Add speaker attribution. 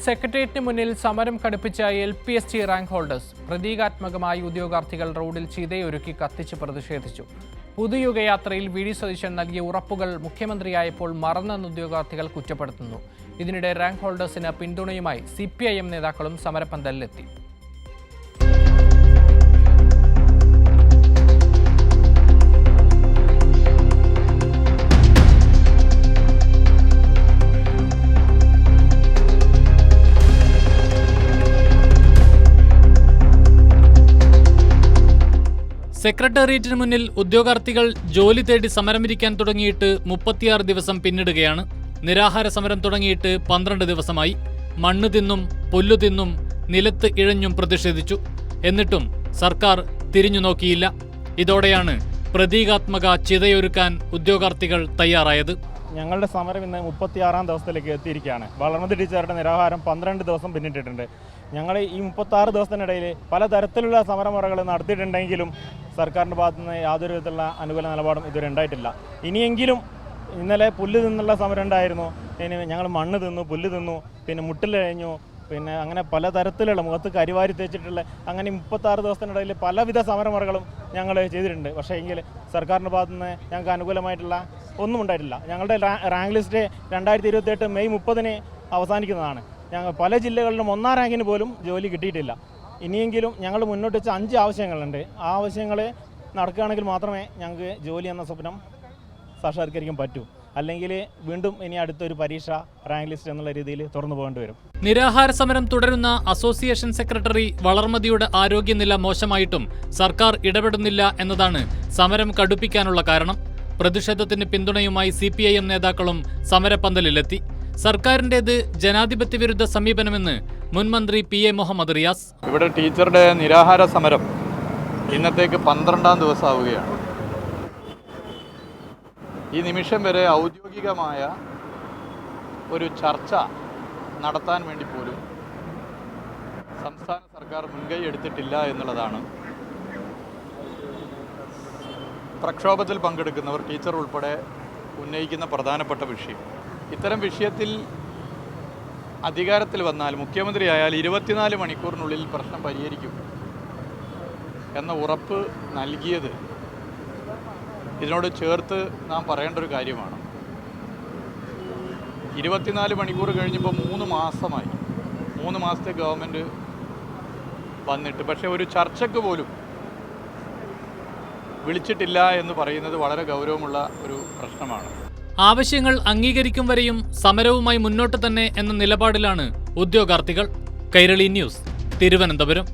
Speaker 1: സെക്രട്ടേറിയറ്റിന് മുന്നിൽ സമരം കടുപ്പിച്ച LPST റാങ്ക് ഹോൾഡേഴ്സ്. പ്രതീകാത്മകമായി ഉദ്യോഗാർത്ഥികൾ റോഡിൽ ചീതയൊരുക്കി കത്തിച്ച് പ്രതിഷേധിച്ചു. പുതുയുഗയാത്രയിൽ വി.ഡി. സതീശൻ നൽകിയ ഉറപ്പുകൾ മുഖ്യമന്ത്രിയായപ്പോൾ മറന്നെന്ന് ഉദ്യോഗാർത്ഥികൾ കുറ്റപ്പെടുത്തുന്നു. ഇതിനിടെ റാങ്ക് ഹോൾഡേഴ്സിന് പിന്തുണയുമായി CPIM നേതാക്കളും സമരപ്പന്തലിലെത്തി.
Speaker 2: സെക്രട്ടേറിയറ്റിന് മുന്നിൽ ഉദ്യോഗാർത്ഥികൾ ജോലി തേടി സമരമിരിക്കാൻ തുടങ്ങിയിട്ട് 36 ദിവസം പിന്നിടുകയാണ്. നിരാഹാര സമരം തുടങ്ങിയിട്ട് 12 ദിവസമായി. മണ്ണ് തിന്നും പുല്ലു തിന്നും നിലത്ത് ഇഴഞ്ഞും പ്രതിഷേധിച്ചു. എന്നിട്ടും സർക്കാർ തിരിഞ്ഞു നോക്കിയില്ല. ഇതോടെയാണ് പ്രതീകാത്മക ചിതയൊരുക്കാൻ ഉദ്യോഗാർത്ഥികൾ തയ്യാറായത്.
Speaker 3: ഞങ്ങളുടെ സമരം ഇന്ന് 36-ാം ദിവസത്തിലേക്ക് എത്തിയിരിക്കുകയാണ്. വളർമതി ടീച്ചറുടെ നിരാഹാരം 12 ദിവസം പിന്നിട്ടിട്ടുണ്ട്. ഞങ്ങൾ ഈ 36 ദിവസത്തിനിടയിൽ പലതരത്തിലുള്ള സമരമുറകൾ നടത്തിയിട്ടുണ്ടെങ്കിലും സർക്കാരിൻ്റെ ഭാഗത്തു നിന്ന് യാതൊരു വിധത്തിലുള്ള അനുകൂല നിലപാടും ഇതുവരെ ഉണ്ടായിട്ടില്ല. ഇനിയെങ്കിലും ഇന്നലെ പുല്ല് തിന്നുള്ള സമരം ഉണ്ടായിരുന്നു. ഞങ്ങൾ മണ്ണ് തിന്നു, പുല്ല് തിന്നു, പിന്നെ മുട്ടിൽ കഴിഞ്ഞു, പിന്നെ അങ്ങനെ പലതരത്തിലുള്ള മുഖത്ത് കരിവാരി തേച്ചിട്ടുള്ള അങ്ങനെ 36 ദിവസത്തിനിടയിൽ പലവിധ സമരമുറകളും ഞങ്ങൾ ചെയ്തിട്ടുണ്ട്. പക്ഷേ എങ്കിൽ സർക്കാരിൻ്റെ ഭാഗത്തു നിന്ന് ഞങ്ങൾക്ക് അനുകൂലമായിട്ടുള്ള ഒന്നും ഉണ്ടായിട്ടില്ല. ഞങ്ങളുടെ റാങ്ക് ലിസ്റ്റ് 2028 മെയ് 30-ന് അവസാനിക്കുന്നതാണ്. ഞങ്ങൾ പല ജില്ലകളിലും 1-ാം റാങ്കിന് പോലും ജോലി കിട്ടിയിട്ടില്ല. ഇനിയെങ്കിലും ഞങ്ങൾ മുന്നോട്ട് വെച്ച 5 ആവശ്യങ്ങളുണ്ട്. ആ ആവശ്യങ്ങൾ നടക്കുകയാണെങ്കിൽ മാത്രമേ ഞങ്ങൾക്ക് ജോലി എന്ന സ്വപ്നം സാക്ഷാത്കരിക്കാൻ പറ്റൂ. അല്ലെങ്കിൽ വീണ്ടും ഇനി അടുത്തൊരു പരീക്ഷ റാങ്ക് ലിസ്റ്റ് എന്നുള്ള രീതിയിൽ തുറന്നു പോകേണ്ടി വരും.
Speaker 2: നിരാഹാര സമരം തുടരുന്ന അസോസിയേഷൻ സെക്രട്ടറി വളർമതിയുടെ ആരോഗ്യനില മോശമായിട്ടും സർക്കാർ ഇടപെടുന്നില്ല എന്നതാണ് സമരം കടുപ്പിക്കാനുള്ള കാരണം. പ്രതിഷേധത്തിന് പിന്തുണയുമായി CPIM നേതാക്കളും സമരപ്പന്തലിലെത്തി. സർക്കാരിൻ്റേത് ജനാധിപത്യ വിരുദ്ധ സമീപനമെന്ന് മുൻമന്ത്രി PA മുഹമ്മദ് റിയാസ്.
Speaker 4: ഇവിടെ ടീച്ചറുടെ നിരാഹാര സമരം ഇന്നത്തേക്ക് 12-ാം ദിവസമാവുകയാണ്. ഈ നിമിഷം വരെ ഔദ്യോഗികമായ ഒരു ചർച്ച നടത്താൻ വേണ്ടി പോലും സംസ്ഥാന സർക്കാർ മുൻകൈ എടുത്തിട്ടില്ല എന്നുള്ളതാണ് പ്രക്ഷോഭത്തിൽ പങ്കെടുക്കുന്നവർ ടീച്ചർ ഉൾപ്പെടെ ഉന്നയിക്കുന്ന പ്രധാനപ്പെട്ട വിഷയം. ഇത്തരം വിഷയത്തിൽ അധികാരത്തിൽ വന്നാൽ മുഖ്യമന്ത്രിയായാൽ 24 മണിക്കൂറിനുള്ളിൽ പ്രശ്നം പരിഹരിക്കും എന്ന ഉറപ്പ് നൽകിയത് ഇതിനോട് ചേർത്ത് നാം പറയേണ്ട ഒരു കാര്യമാണ്. 24 മണിക്കൂർ കഴിഞ്ഞപ്പോൾ 3 മാസമായി. 3 മാസത്തെ ഗവൺമെൻറ് വന്നിട്ട് പക്ഷേ ഒരു ചർച്ചയ്ക്ക് പോലും വിളിച്ചിട്ടില്ല എന്ന് പറയുന്നത് വളരെ ഗൗരവമുള്ള ഒരു പ്രശ്നമാണ്.
Speaker 2: ആവശ്യങ്ങൾ അംഗീകരിക്കും വരെയും സമരവുമായി മുന്നോട്ട് തന്നെ എന്ന നിലപാടിലാണ് ഉദ്യോഗാർത്ഥികൾ. കൈരളി ന്യൂസ്, തിരുവനന്തപുരം.